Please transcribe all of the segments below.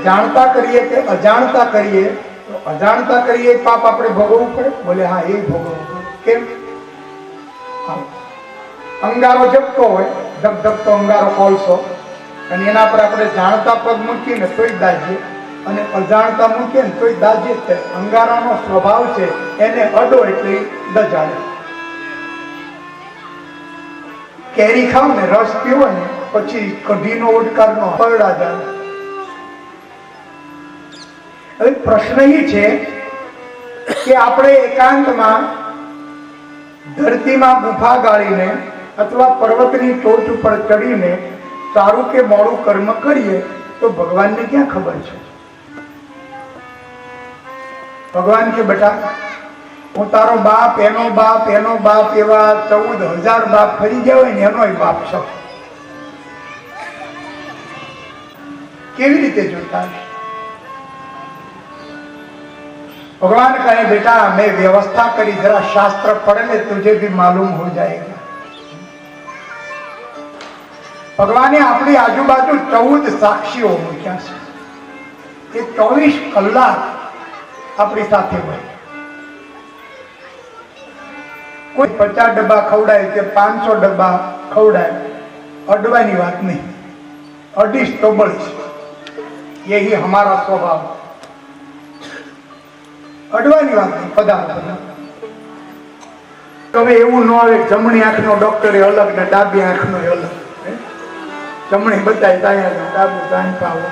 જાણતા કરીએ કે અજાણતા કરીએ તો અજાણતા કરીએ પાપ આપણે ભોગવવું પડે? બોલે હા, એ ભોગવવું પડે. કેમ? અંગારો જપતો હોય, ધગધગતો અંગારો કોલસો, અને એના પર આપણે જાણતા પગ મૂકીએ ને તોય દાજીએ, અને અજાણતા મૂકીએ ને તોય દાજીએ જ. અંગારાનો સ્વભાવ છે, એને અડો એટલે દજાડે. કેરી ખાવ ને, રસ પીવો ને, પછી કઢીનો ઓડકારનો પરડા જાય. હવે પ્રશ્ન એ છે કે આપણે એકાંતમાં ધરતીમાં ગુફા ગાળીને અથવા પર્વતની ટોચ ઉપર ચડીને સારું કે મોડું કર્મ કરીએ તો ભગવાનને ક્યાં ખબર છે? ભગવાન કે બેટા, હું તારો બાપ, એનો બાપ, એનો બાપ, એવા 14,000 બાપ ફરી ગયા હોય ને એનોય બાપ છો. કેવી રીતે જોતા? भगवान कहे बेटा मैं व्यवस्था करी, जरा शास्त्र पढ़ ले, तुझे भी मालूम हो जाएगा. भगवान ने अपनी आजूबाजू 14 साक्षीओ मूक्या છે. એ 24 કલાક આપણી સાથે હોય. કોઈ 50 ડબ્બા ખવડાય કે 500 ડબ્બા ખવડાય, અડવાની વાત નહીં. અડીશ તો બળશ. यही हमारा स्वभाव. અડવાની વાત નહીં, પદાર્થ. હવે એવું ન આવે જમણી આંખનો ડોક્ટર અલગ ને ડાબી આંખનો અલગ. જમણી બતાય ત્યાં ડાબુ ત્યાં પાવો.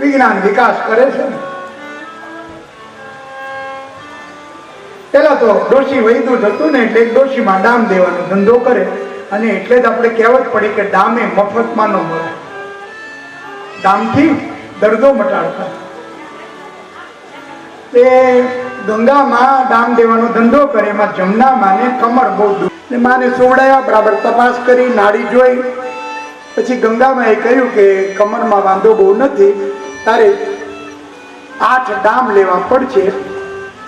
વિજ્ઞાન વિકાસ કરે છે ને. પેલા તો ડોશી વૈદું હતું ને, એટલે ડોશીમાં ડામ દેવાનો ધંધો કરે, અને એટલે જ આપણે કહેવત પડી કે ડામે મફતમાં ન મળે. ડામથી દર્દો મટાડતા. તે ગંગામાં ડામ દેવાનો ધંધો કરે, એમાં જમના માને કમર બહુ દુખ. માને સોવડાયા, બરાબર તપાસ કરી, નાડી જોઈ, પછી ગંગામાં એ કહ્યું કે કમરમાં વાંધો બહુ નથી, તારે 8 ડામ લેવા પડશે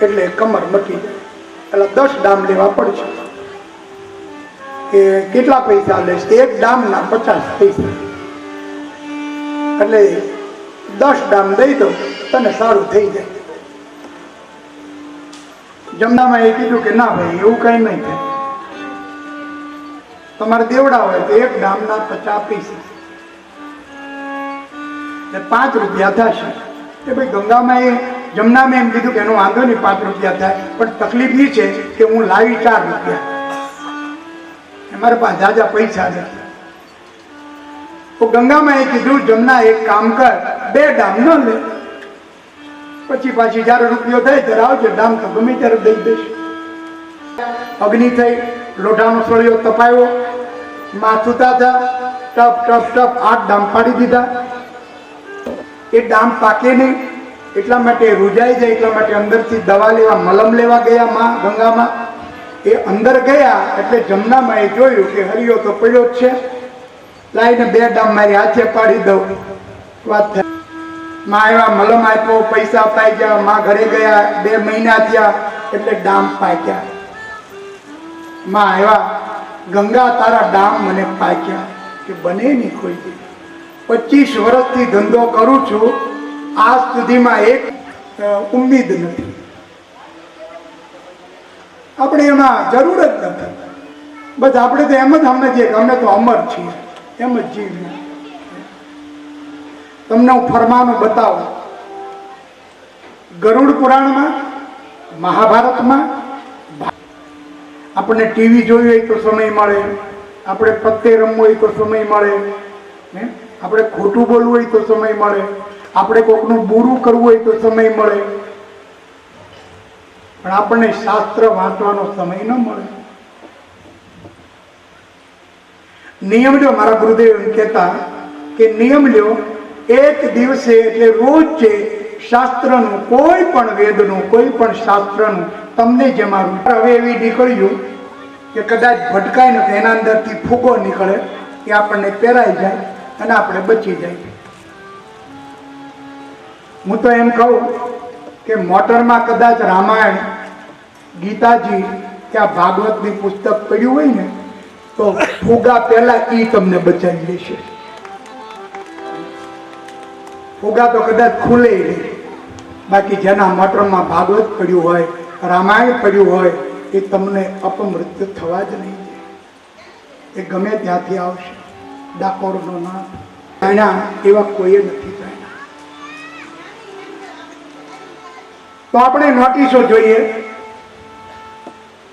એટલે કમર મટી જાય. એટલે 10 ડામ લેવા પડશે. કે કેટલા પૈસા લેશ? એક ડામના 50 પૈસા. એટલે 10 ડામ દઈ દો, તને સારું થઈ જાય. જમનામાં એ કીધું કે ના ભાઈ, એવું કઈ નહીં થાય. તમારે દેવડા હોય તો 1 ડામના 50 પૈસા, 5 રૂપિયા થશે. એ ભાઈ ગંગામાં એ જમનામાં એમ કીધું કે એનો વાંધો નહીં, 5 રૂપિયા થાય, પણ તકલીફ એ છે કે હું લાવી 4 રૂપિયા, મારા પાસે જાજા પૈસા નથી. તો ગંગામાં એ કીધું, જમના એક કામ કર, 2 ડામ ન લે, પછી પાછી 4 રૂપિયો થાય ત્યારે આવજે, ડામ તો ગમે ત્યારે દઈ દઈશ. અગ્નિ થઈ, લોઢાનો સળિયો તપાયો, માથું તાતા, ટપ ટપ ટપ 8 ડામ પાડી દીધા. એ ડામ પાકે નહીં એટલા માટે રૂજાઈ જાય, એટલા માટે અંદરથી દવા લેવા, મલમ લેવા ગયા માં ગંગામાં. એ અંદર ગયા એટલે જમનામાં એ જોયું કે હરિયો તો પડ્યો જ છે, લાઈને 2 ડામ મારી હાથે પાડી દઉં. વાત થાય, માં આવ્યા, મલમ આપ્યો, પૈસા પાઈ ગયા, માં ઘરે ગયા, 2 મહિના થયા એટલે ડામ પાક્યા. માં આવ્યા, ગંગા તારા ડામ મને પાક્યા. કે બને નહીં કોઈ દી, 25 વર્ષથી ધંધો કરું છું, આજ સુધીમાં એક ઉમ્મીદ નથી. આપણે એમાં જરૂર જ નથી. બસ આપણે તો એમ જ સમજીએ કે અમે તો અમર છીએ, એમ જ જીવીએ. તમને હું ફરમાનું બતાવું. ગરુડ પુરાણમાં, મહાભારતમાં આપણને ટીવી જોયું હોય તો સમય મળે, આપણે પત્તે રમવું હોય તો સમય મળે, આપણે ખોટું બોલવું હોય તો સમય મળે, આપણે કોકનું બુરું કરવું હોય તો સમય મળે, પણ આપણને શાસ્ત્ર વાંચવાનો સમય ન મળે. નિયમ લ્યો, મારા ગુરુદેવ એમ કહેતા કે નિયમ લ્યો, એક દિવસે એટલે રોજ છે શાસ્ત્રનું, કોઈ પણ વેદનું, કોઈ પણ શાસ્ત્રનું તમને જેમાં હવે એવી નીકળ્યું કે કદાચ ભટકાય ને એના અંદરથી ફૂગો નીકળે, એ આપણને પહેરાઈ જાય અને આપણે બચી જાય. હું તો એમ કહું કે મોટરમાં કદાચ રામાયણ, ગીતાજી કે આ ભાગવતની પુસ્તક પડ્યું હોય ને તો ફુગા પહેલા ઈ તમને બચાવી લેશે. ફુગા તો કદાચ ખુલે નહીં, બાકી જેના મોટરમાં ભાગવત પડ્યું હોય, રામાયણ પડ્યું હોય, એ તમને અપમૃત્યુ થવા જ નહીં દે. એ ગમે ત્યાંથી આવશે. ડાકોરનો ના જાણ્યા એવા કોઈએ નથી જાણ્યા. તો આપણે નોટિસો જોઈએ.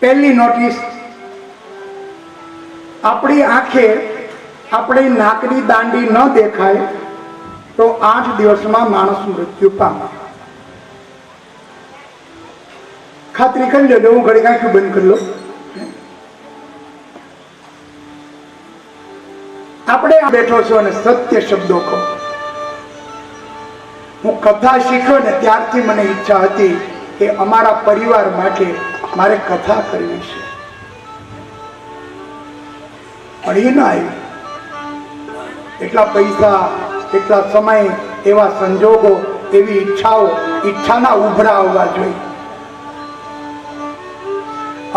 પહેલી નોટિસ, આપણી આંખે આપણી નાકની દાંડી ન દેખાય તો 8 દિવસમાં માણસ મૃત્યુ પામે. ખાતરી કરી લેજો. હું ઘડી આંખું બંધ કરી લો. આપણે બેઠો છો અને સત્ય શબ્દો કહો. હું કથા શીખ્યો ને ત્યારથી મને ઈચ્છા હતી કે અમારા પરિવાર માટે મારે કથા કરવી છે, પણ એ ના આવી. એટલા પૈસા, એટલા સમય, એવા સંજોગો, એવી ઈચ્છાના ઉભરા આવવા જોઈએ.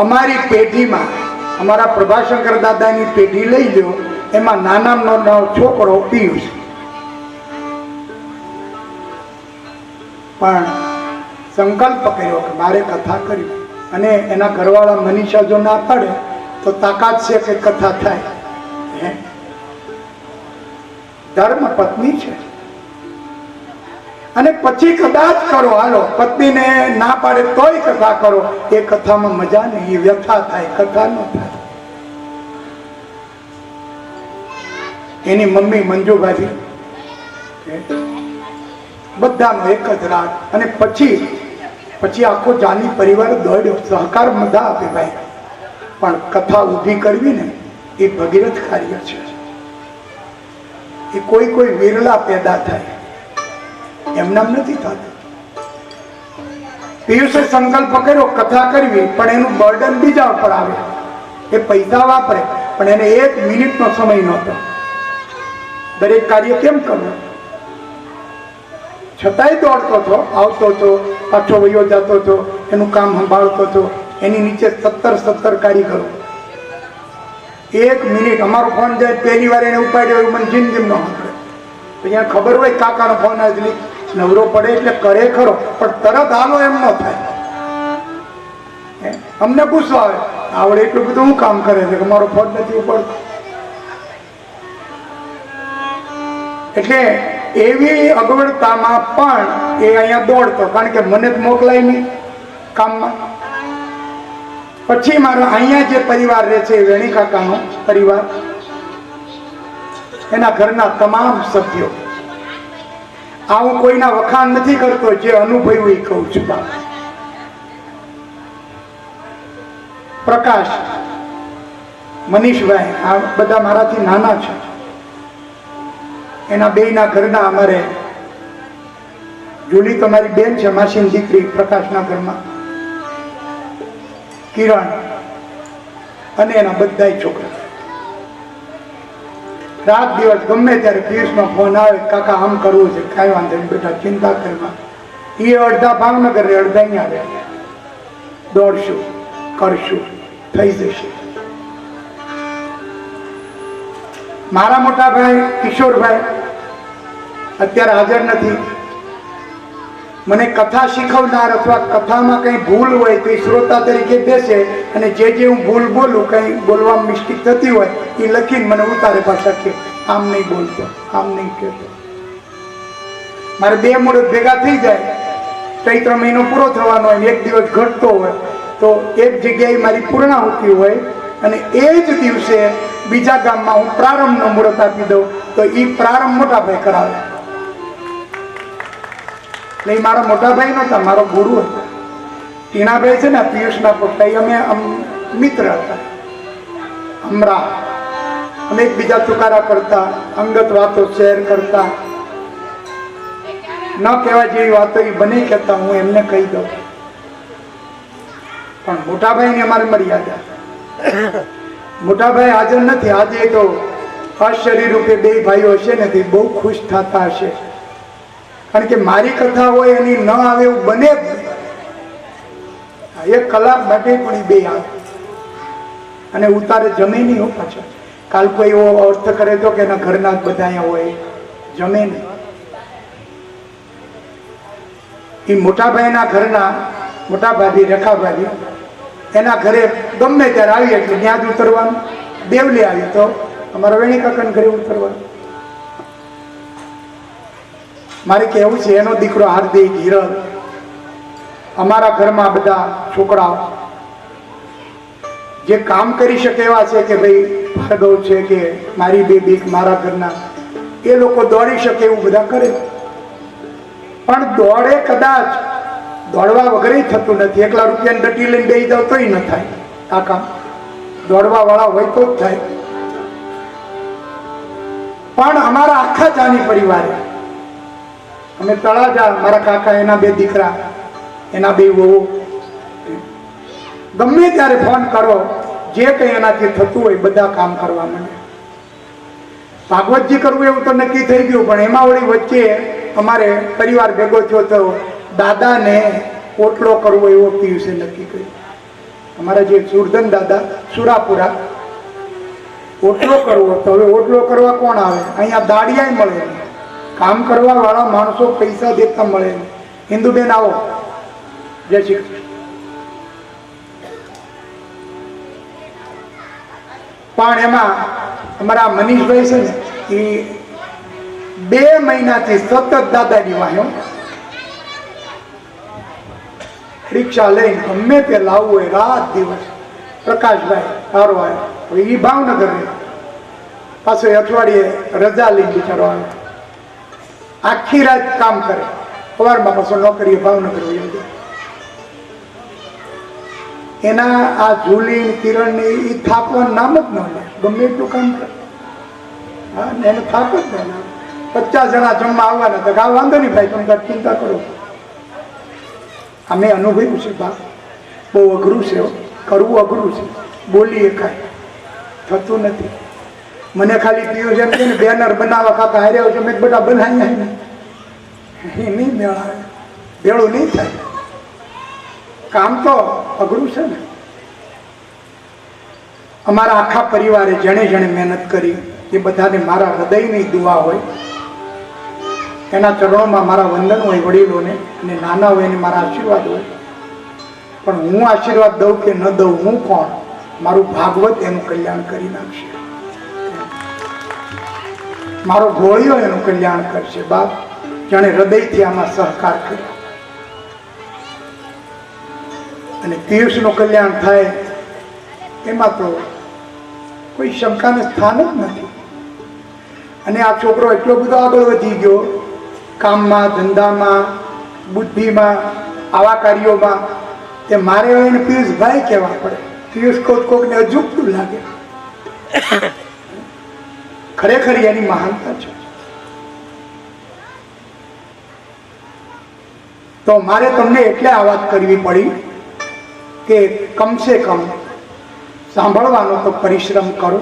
અમારી પેઢીમાં, અમારા પ્રભાશંકર દાદાની પેઢી લઈ લો, એમાં નાનો છોકરો પિયુષ, પણ સંકલ્પ કર્યો કે મારે કથા કરવી. અને એના ઘરવાળા મનીષા જો ના પાડે તો તાકાત છે કે કથા થાય. ધર્મ પત્ની છે. અને પછી કદાચ કરો, હાલો પત્નીને ના પાડે તોય કથા કરો, એ કથામાં મજા નહીં, એ વ્યથા થાય, કથા ન થાય. એની મમ્મી મંજુભાઈ બધાનો એક જ રાગ. અને પછી આખો જાની પરિવાર દોડ્યો, સહકાર બધા આપે ભાઈ, પણ કથા ઊભી કરવી ને એ ભગીરથ કાર્ય છે. એ કોઈ વિરલા પેદા થાય, એમનામ નથી થતું. પિયુષે સંકલ્પ કર્યો કથા કરવી, પણ એનું બર્ડન બીજા ઉપર આવે. એ પૈસા વાપરે, પણ એને 1 મિનિટનો સમય નહોતો. દરેક કાર્ય કેમ કરવું, છતાંય દોડતો હતો, આવતો હતો, પાછો વયો જતો હતો, એનું કામ સંભાળતો હતો. એની નીચે 17 કારીગરો. 1 મિનિટ અમારો ફોન જાય, પહેલી વાર એને ઉપાડ્યો, મને જિંદગી ન સાંભળે. પછી એને ખબર હોય કાકાનો ફોન આવી, નવરો પડે એટલે કરે ખરો, પણ તરત હાલો એમ ન થાય. અમને ગુસ્સો આવે, આવડે એટલું બધું હું કામ કરે છે કે મારો ફોન નથી ઉપાડતો. એટલે એવી અગવડતામાં પણ એ અહીંયા દોડતો, કારણ કે મને જ મોકલાય નહીં કામમાં. પછી મારો અહીંયા જે પરિવાર રહે છે, વેણી કાકાનો પરિવાર, એના ઘરના તમામ સભ્યો, આ હું કોઈના વખાણ નથી કરતો, જે અનુભવી કહું છું. પ્રકાશ, મનીષભાઈ, આ બધા મારાથી નાના છે. એના બેયના ઘરના અમારે, જુલી તો મારી બેન છે, માસીની દીકરી, પ્રકાશના ઘરમાં કિરણ અને એના બધા છોકરા. રાત દિવસ ગમે ત્યારે પિયુષનો ફોન આવે, કાકા આમ કરવું છે, કાંઈ વાંધો નહીં બેટા, ચિંતા કરવા. એ અડધા ભાવનગર રે, અડધા અહીંયા રહે. દોડશું, કરશું, થઈ જશે. મારા મોટા ભાઈ કિશોરભાઈ અત્યારે હાજર નથી. મને કથા શીખવનાર અથવા કથામાં કંઈ ભૂલ હોય તો એ શ્રોતા તરીકે બેસે અને જે હું ભૂલ બોલું, કંઈ બોલવામાં મિસ્ટેક થતી હોય એ લખીને મને ઉતારે પાછા કે આમ નહીં બોલતો, આમ નહીં કહેતો. મારે 2 મુહૂર્ત ભેગા થઈ જાય, ચૈત્ર મહિનો પૂરો થવાનો હોય, એક દિવસ ઘટતો હોય તો એક જગ્યાએ મારી પૂર્ણાહુતિ હોય અને એ જ દિવસે બીજા ગામમાં હું પ્રારંભનો મુહૂર્ત આપી દઉં તો એ પ્રારંભ મોટા ભાઈ કરાવે. એટલે એ મારા મોટા ભાઈ નહોતા, મારો ગુરુ હતો. ટીણાભાઈ છે ને, પિયુષના પોતા, અમે મિત્ર હતા. હમણાં અમે એકબીજા ચુકારા કરતા, અંગત વાતો શેર કરતા, ન કહેવા જેવી વાતો એ બને કહેતા, હું એમને કહી દઉં. પણ મોટાભાઈને અમારે મર્યાદા. મોટાભાઈ હાજર નથી. આજે તો અશરીર રૂપે 2 ભાઈઓ હશે ને તે બહુ ખુશ થતા હશે, કારણ કે મારી કથા હોય એની ન આવે એવું બને જ નહીં. 1 કલાક માટે પણ એ 2 આવે અને ઉતારે જમે નહીં હો પાછા. કાલ કોઈ એવો અર્થ કરે તો કે એના ઘરના જ બધા અહીંયા હોય, જમે નહીં. એ મોટાભાઈના ઘરના મોટા ભાભી રેખાભાભી, એના ઘરે ગમે ત્યારે આવીએ એટલે ત્યાં જ ઉતરવાનું. દેવલી આવી તો અમારા વેણી કાકાના ઘરે ઉતરવાનું. મારે કહેવું છે, એનો દીકરો હાર્દિક, હિરલ, અમારા ઘરમાં બધા છોકરાઓ જે કામ કરી શકે એવા છે કે ભાઈ ભાર્ગવ છે કે મારી બેબી, મારા ઘરના, એ લોકો દોડી શકે એવું બધા કરે. પણ દોડે કદાચ, દોડવા વગર થતું નથી. એકલા રૂપિયાની ડટી લઈને બેસી જાવ તોય ન થાય આ કામ. દોડવા વાળા હોય તો જ થાય. પણ અમારા આખા જાની પરિવારે, અમે તળાજા, મારા કાકા, એના 2 દીકરા, એના 2 વહુ, ગમે ત્યારે ફોન કરો, જે કંઈ એનાથી થતું હોય બધા કામ કરવા માંડે. ભાગવતજી કરવું એવું તો નક્કી થઈ ગયું, પણ એમાં વળી વચ્ચે અમારે પરિવાર ભેગો થયો તો દાદાને ઓટલો કરવો એવો પિયુષે નક્કી કર્યું. અમારા જે સુરધન દાદા સુરાપુરા, ઓટલો કરવો. તો હવે ઓટલો કરવા કોણ આવે? અહીંયા દાડિયા મળે નહીં, કામ કરવા વાળા માણસો પૈસા દેતા મળે નહીં. હિન્દુબેન આવો, જય શ્રી કૃષ્ણ. પણ એમાં અમારા મનીષભાઈ છે ને, એ 2 મહિનાથી સતત દાદાની વાહ્યો રિક્ષા લઈને ગમે તે લાવવું હોય, રાત દિવસ. પ્રકાશભાઈ સારો આવ્યો, હવે એ ભાવનગર રહે, પાછો અઠવાડિયે રજા લઈને બિચારો આવે, આખી રાત કામ કરે, સવારમાં પાછો નોકરીએ ભાવનગર હોય. એના આ જુલી, કિરણ એ થાકવાનું નામ જ ન લે, ગમે એટલું કામ કરે. હા, એને થાક જ ન લે. 50 જણા જમવા આવવાના તો આ વાંધો નહીં ભાઈ, તમે ચિંતા કરો. અમે અનુભવ્યું છે બા, બહુ અઘરું છે, કરવું અઘરું છે. બોલીએ કાંઈ થતું નથી. મને ખાલી પીયું છે એમ કે બેનર બનાવવા કાકા હારે આવશે, મેં બધા બનાવી એ નહીં મેળાવે, ભેળું નહીં થાય. કામ તો અઘરું છે ને. અમારા આખા પરિવારે જેણે જેણે મહેનત કરી એ બધાને મારા હૃદયની દુઆ હોય, એના ચરણોમાં મારા વંદન હોય વડીલોને, અને નાના હોય એને મારા આશીર્વાદ હોય. પણ હું આશીર્વાદ દઉં કે ન દઉં, હું કોણ? મારું ભાગવત એનું કલ્યાણ કરી નાખશે. મારો ગોળિયો એનું કલ્યાણ કરશે. બાપ જાણે હૃદયથી આમાં સહકાર કર્યો અને પિયુષનું કલ્યાણ થાય એમાં તો કોઈ શંકાને સ્થાન જ નથી. અને આ છોકરો એટલો બધો આગળ વધી ગયો કામમાં, ધંધામાં, બુદ્ધિમાં, આવા કાર્યોમાં, તે મારે એને પિયુષભાઈ કહેવા પડે. પિયુષ કોકને અજુગતું લાગે. ખરેખર એની મહાનતા છે. તો મારે તમને એટલે આ વાત કરવી પડી કે કમસે કમ સાંભળવાનો તો પરિશ્રમ કરો.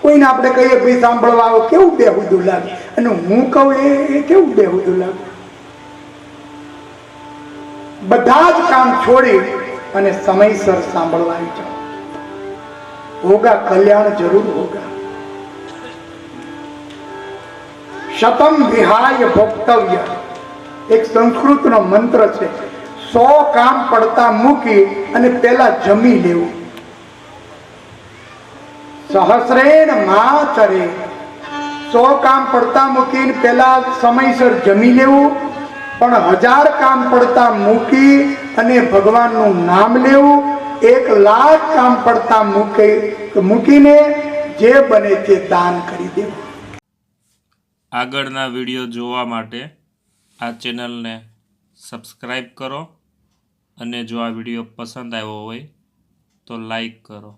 કોઈને આપણે કહીએ ભાઈ સાંભળવા આવો, કેવું બેહુદું લાગે, અને હું કહું એ કેવું બેહુદું લાગે. બધા જ કામ છોડી અને સમયસર સાંભળવા આવી જાઓ. હોગા કલ્યાણ જરૂર હોગા. શતમ વિહાય ભોક્તવ્ય એક સંસ્કૃતનો મંત્ર છે. 100 કામ પડતા મૂકી અને પેલા જમી લેવું. સહસ્રેણ માચરે 100 કામ પડતા મૂકીને પેલા સમયસર જમી લેવું, પણ 1000 કામ પડતા મૂકી અને ભગવાનનું નામ લેવું, 1,00,000 કામ પડતા મૂકીને જે બને તે દાન કરી દેવું. આગળના વિડીયો જોવા માટે આ ચેનલને સબસ્ક્રાઈબ કરો અને જો આ વિડીયો પસંદ આવ્યો હોય તો લાઈક કરો.